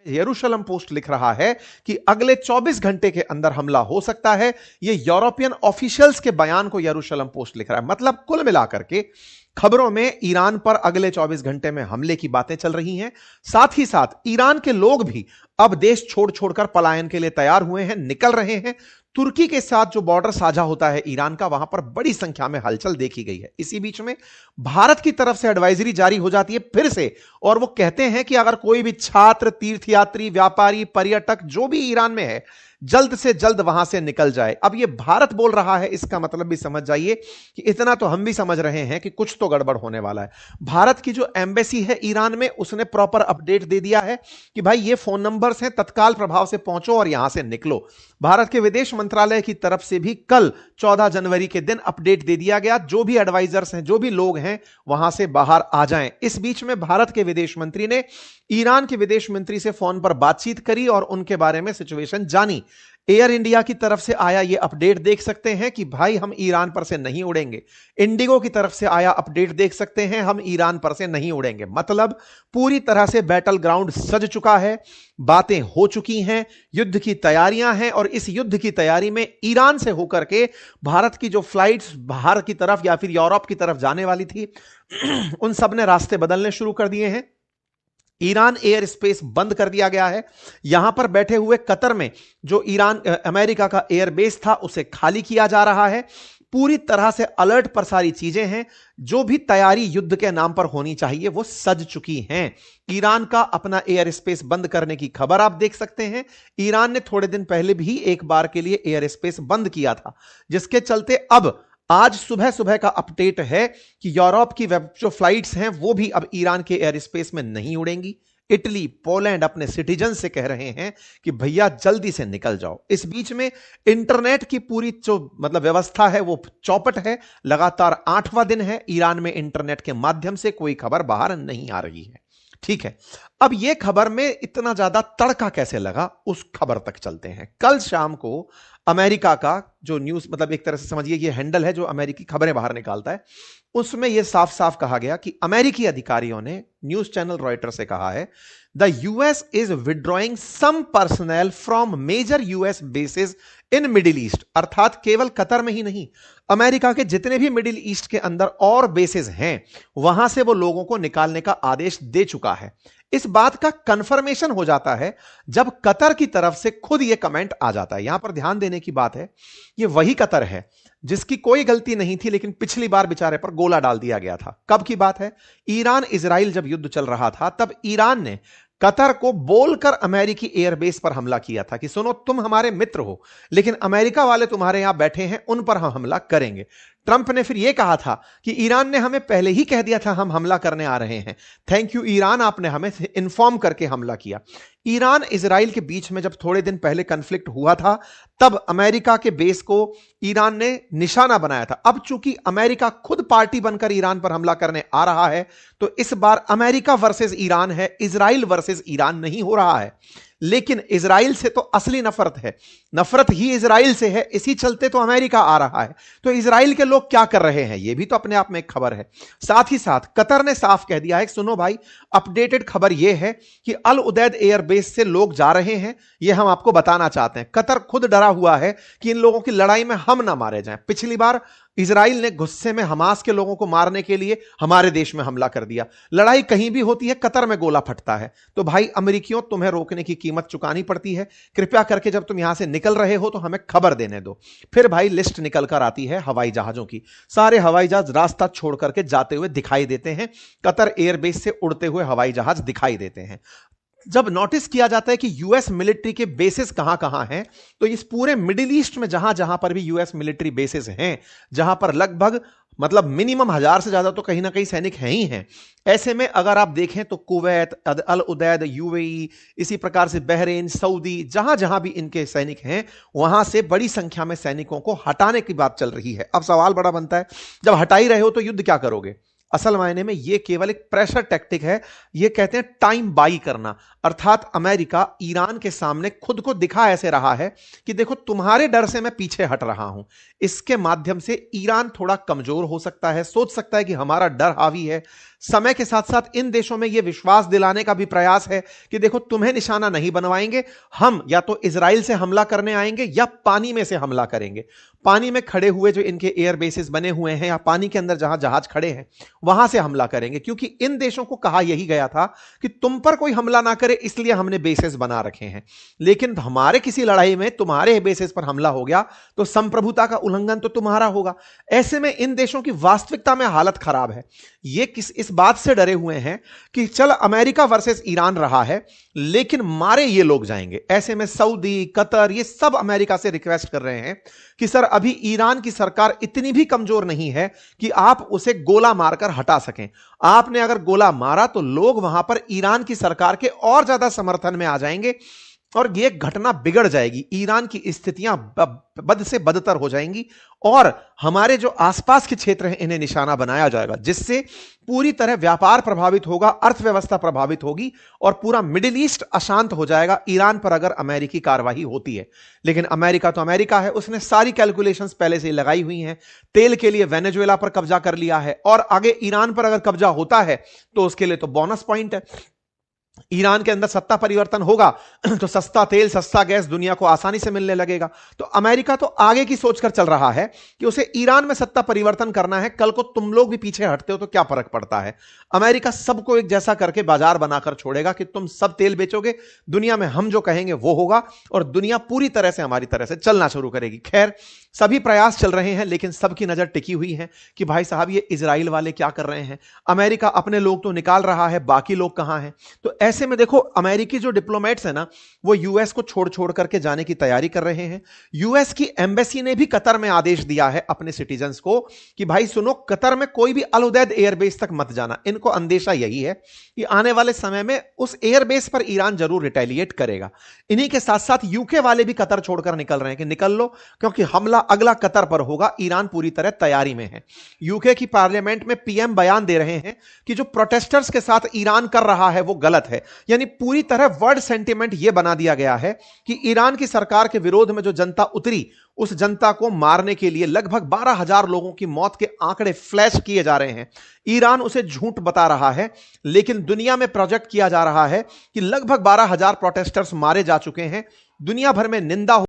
यरूशलेम पोस्ट लिख रहा है कि अगले 24 घंटे के अंदर हमला हो सकता है। यह यूरोपियन ऑफिशियल्स के बयान को यरूशलेम पोस्ट लिख रहा है। मतलब कुल मिलाकर के खबरों में ईरान पर अगले 24 घंटे में हमले की बातें चल रही हैं। साथ ही साथ ईरान के लोग भी अब देश छोड़ छोड़कर पलायन के लिए तैयार हुए हैं, निकल रहे हैं। तुर्की के साथ जो बॉर्डर साझा होता है ईरान का, वहां पर बड़ी संख्या में हलचल देखी गई है। इसी बीच में भारत की तरफ से एडवाइजरी जारी हो जाती है फिर से, और वो कहते हैं कि अगर कोई भी छात्र, तीर्थयात्री, व्यापारी, पर्यटक जो भी ईरान में है, जल्द से जल्द वहां से निकल जाए। अब ये भारत बोल रहा है, इसका मतलब भी समझ जाइए कि इतना तो हम भी समझ रहे हैं कि कुछ तो गड़बड़ होने वाला है। भारत की जो एम्बेसी है ईरान में, उसने प्रॉपर अपडेट दे दिया है कि भाई ये फोन नंबर्स हैं, तत्काल प्रभाव से पहुंचो और यहां से निकलो। भारत के विदेश मंत्रालय की तरफ से भी कल 14 जनवरी के दिन अपडेट दे दिया गया, जो भी एडवाइजर्स हैं, जो भी लोग हैं, वहां से बाहर आ जाएं। इस बीच में भारत के विदेश मंत्री ने ईरान के विदेश मंत्री से फोन पर बातचीत करी और उनके बारे में सिचुएशन जानी। एयर इंडिया की तरफ से आया ये अपडेट देख सकते हैं कि भाई हम ईरान पर से नहीं उड़ेंगे। इंडिगो की तरफ से आया अपडेट देख सकते हैं, हम ईरान पर से नहीं उड़ेंगे। मतलब पूरी तरह से बैटल ग्राउंड सज चुका है, बातें हो चुकी हैं, युद्ध की तैयारियां हैं, और इस युद्ध की तैयारी में ईरान से होकर के भारत की जो फ्लाइट्स बाहर की तरफ या फिर यूरोप की तरफ जाने वाली थी, उन सब ने रास्ते बदलने शुरू कर दिए हैं। ईरान एयर स्पेस बंद कर दिया गया है। यहां पर बैठे हुए कतर में जो ईरान अमेरिका का एयरबेस था, उसे खाली किया जा रहा है। पूरी तरह से अलर्ट पर सारी चीजें हैं। जो भी तैयारी युद्ध के नाम पर होनी चाहिए वो सज चुकी हैं। ईरान का अपना एयर स्पेस बंद करने की खबर आप देख सकते हैं। ईरान ने थोड़े दिन पहले भी एक बार के लिए एयर स्पेस बंद किया था, जिसके चलते अब आज सुबह सुबह का अपडेट है कि यूरोप की जो फ्लाइट्स हैं वो भी अब ईरान के एयर स्पेस में नहीं उड़ेंगी। इटली, पोलैंड अपने सिटीजन से कह रहे हैं कि भैया जल्दी से निकल जाओ। इस बीच में इंटरनेट की पूरी जो व्यवस्था है वो चौपट है। लगातार 8वां दिन है ईरान में इंटरनेट के माध्यम से कोई खबर बाहर नहीं आ रही है। ठीक है, अब यह खबर में इतना ज्यादा तड़का कैसे लगा, उस खबर तक चलते हैं। कल शाम को अमेरिका का जो न्यूज, एक तरह से समझिए ये हैंडल है जो अमेरिकी खबरें बाहर निकालता है, उसमें यह साफ साफ कहा गया कि अमेरिकी अधिकारियों ने न्यूज चैनल रॉयटर से कहा है, the US is withdrawing some personal from major US basis in Middle East. अर्थात केवल कतर में ही नहीं, अमेरिका के जितने भी मिडिल ईस्ट के अंदर और बेसिस हैं, वहां से वो लोगों को निकालने का आदेश दे चुका है। इस बात का कंफर्मेशन हो जाता है जब कतर की तरफ से खुद यह कमेंट आ जाता है। यहां पर ध्यान देने की बात है, यह वही कतर है जिसकी कोई गलती नहीं थी, लेकिन पिछली बार बेचारे पर गोला डाल दिया गया था। कब की बात है? ईरान इजराइल जब युद्ध चल रहा था, तब ईरान ने कतर को बोलकर अमेरिकी एयरबेस पर हमला किया था कि सुनो, तुम हमारे मित्र हो, लेकिन अमेरिका वाले तुम्हारे यहां बैठे हैं, उन पर हम हमला करेंगे। ट्रंप ने फिर यह कहा था कि ईरान ने हमें पहले ही कह दिया था हम हमला करने आ रहे हैं, थैंक यू ईरान, आपने हमें इन्फॉर्म करके हमला किया। ईरान इजराइल के बीच में जब थोड़े दिन पहले कन्फ्लिक्ट हुआ था, तब अमेरिका के बेस को ईरान ने निशाना बनाया था। अब चूंकि अमेरिका खुद पार्टी बनकर ईरान पर हमला करने आ रहा है, तो इस बार अमेरिका वर्सेस ईरान है, इजराइल वर्सेस ईरान नहीं हो रहा है। लेकिन इजराइल से तो असली नफरत है, नफरत ही इजराइल से है, इसी चलते तो अमेरिका आ रहा है। तो इजराइल के लोग क्या कर रहे हैं, यह भी तो अपने आप में एक खबर है। साथ ही साथ कतर ने साफ कह दिया है, सुनो भाई, अपडेटेड खबर यह है कि अल उदैद एयरबेस से लोग जा रहे हैं, यह हम आपको बताना चाहते हैं। कतर खुद डरा हुआ है कि इन लोगों की लड़ाई में हम ना मारे जाएं। पिछली बार इजराइल ने गुस्से में हमास के लोगों को मारने के लिए हमारे देश में हमला कर दिया। लड़ाई कहीं भी होती है, कतर में गोला फटता है। तो भाई अमेरिकियों, तुम्हें रोकने की कीमत चुकानी पड़ती है। कृपया करके जब तुम यहां से निकल रहे हो तो हमें खबर देने दो। फिर भाई लिस्ट निकल कर आती है हवाई जहाजों की। सारे हवाई जहाज रास्ता छोड़ करके जाते हुए दिखाई देते हैं, कतर एयरबेस से उड़ते हुए हवाई जहाज दिखाई देते हैं। जब नोटिस किया जाता है कि यूएस मिलिट्री के बेसिस कहां कहां हैं, तो इस पूरे मिडिल ईस्ट में जहां जहां पर भी यूएस मिलिट्री बेसिस हैं, जहां पर लगभग मिनिमम 1000 से ज्यादा तो कहीं ना कहीं सैनिक हैं ही हैं। ऐसे में अगर आप देखें तो कुवैत, अल उदैद, यूएई, इसी प्रकार से बहरीन, सऊदी, जहां जहां भी इनके सैनिक हैं, वहां से बड़ी संख्या में सैनिकों को हटाने की बात चल रही है। अब सवाल बड़ा बनता है, जब हटा ही रहे हो तो युद्ध क्या करोगे? असल मायने में यह केवल एक प्रेशर टैक्टिक है। यह कहते हैं टाइम बाई करना, अर्थात अमेरिका ईरान के सामने खुद को दिखा ऐसे रहा है कि देखो, तुम्हारे डर से मैं पीछे हट रहा हूं। इसके माध्यम से ईरान थोड़ा कमजोर हो सकता है, सोच सकता है कि हमारा डर हावी है। समय के साथ साथ इन देशों में यह विश्वास दिलाने का भी प्रयास है कि देखो तुम्हें निशाना नहीं बनवाएंगे, हम या तो इजराइल से हमला करने आएंगे या पानी में से हमला करेंगे। पानी में खड़े हुए जो इनके एयर बेसिस बने हुए हैं या पानी के अंदर जहां जहाज खड़े हैं वहां से हमला करेंगे, क्योंकि इन देशों को कहा यही गया था कि तुम पर कोई हमला ना करे, इसलिए हमने बेसिस बना रखे हैं। लेकिन हमारे किसी लड़ाई में तुम्हारे बेसिस पर हमला हो गया तो संप्रभुता का उल्लंघन तो तुम्हारा होगा। ऐसे में इन देशों की वास्तविकता में हालत खराब है। ये इस बात से डरे हुए हैं कि चल अमेरिका वर्सेस ईरान रहा है लेकिन मारे ये लोग जाएंगे। ऐसे में सऊदी, कतर, ये सब अमेरिका से रिक्वेस्ट कर रहे हैं कि सर अभी ईरान की सरकार इतनी भी कमजोर नहीं है कि आप उसे गोला मारकर हटा सकें। आपने अगर गोला मारा तो लोग वहां पर ईरान की सरकार के और ज्यादा समर्थन में आ जाएंगे और यह घटना बिगड़ जाएगी। ईरान की स्थितियां बद से बदतर हो जाएंगी और हमारे जो आसपास के क्षेत्र हैं इन्हें निशाना बनाया जाएगा, जिससे पूरी तरह व्यापार प्रभावित होगा, अर्थव्यवस्था प्रभावित होगी और पूरा मिडिल ईस्ट अशांत हो जाएगा ईरान पर अगर अमेरिकी कार्रवाई होती है। लेकिन अमेरिका तो अमेरिका है, उसने सारी कैलकुलेशंस पहले से ही लगाई हुई हैं। तेल के लिए वेनेजुएला पर कब्जा कर लिया है और आगे ईरान पर अगर कब्जा होता है तो उसके लिए तो बोनस पॉइंट है। ईरान के अंदर सत्ता परिवर्तन होगा तो सस्ता तेल, सस्ता गैस दुनिया को आसानी से मिलने लगेगा। तो अमेरिका तो आगे की सोचकर चल रहा है कि उसे ईरान में सत्ता परिवर्तन करना है। कल को तुम लोग भी पीछे हटते हो तो क्या फर्क पड़ता है। अमेरिका सबको एक जैसा करके बाजार बनाकर छोड़ेगा कि तुम सब तेल बेचोगे, दुनिया में हम जो कहेंगे वो होगा और दुनिया पूरी तरह से हमारी तरह से चलना शुरू करेगी। खैर, सभी प्रयास चल रहे हैं लेकिन सबकी नजर टिकी हुई है कि भाई साहब ये इजराइल वाले क्या कर रहे हैं। अमेरिका अपने लोग तो निकाल रहा है, बाकी लोग कहां हैं। तो ऐसे में देखो अमेरिकी जो डिप्लोमेट्स हैं ना वो यूएस को छोड़ छोड़ करके जाने की तैयारी कर रहे हैं। यूएस की एम्बेसी ने भी कतर में आदेश दिया है अपने सिटीजन्स को कि भाई सुनो, कतर में कोई भी अल उदैद एयरबेस तक मत जाना। इनको अंदेशा यही है कि आने वाले समय में उस एयरबेस पर ईरान जरूर रिटेलिएट करेगा। इन्हीं के साथ साथ यूके वाले भी कतर छोड़कर निकल रहे हैं कि निकल लो, क्योंकि हमला अगला कतर पर होगा। ईरान पूरी तरह तैयारी में है। यूके की पार्लियामेंट में पीएम बयान दे रहे हैं कि जो प्रोटेस्टर्स के साथ ईरान कर रहा है वो गलत है। यानी पूरी तरह वर्ड सेंटिमेंट यह बना दिया गया है कि ईरान की सरकार के विरोध में जो जनता उतरी उस जनता को मारने के लिए लगभग 12,000 लोगों की मौत के आंकड़े फ्लैश किए जा रहे हैं। ईरान उसे झूठ बता रहा है लेकिन दुनिया में प्रोजेक्ट किया जा रहा है कि लगभग 12,000 प्रोटेस्टर्स मारे जा चुके हैं। दुनिया भर में निंदा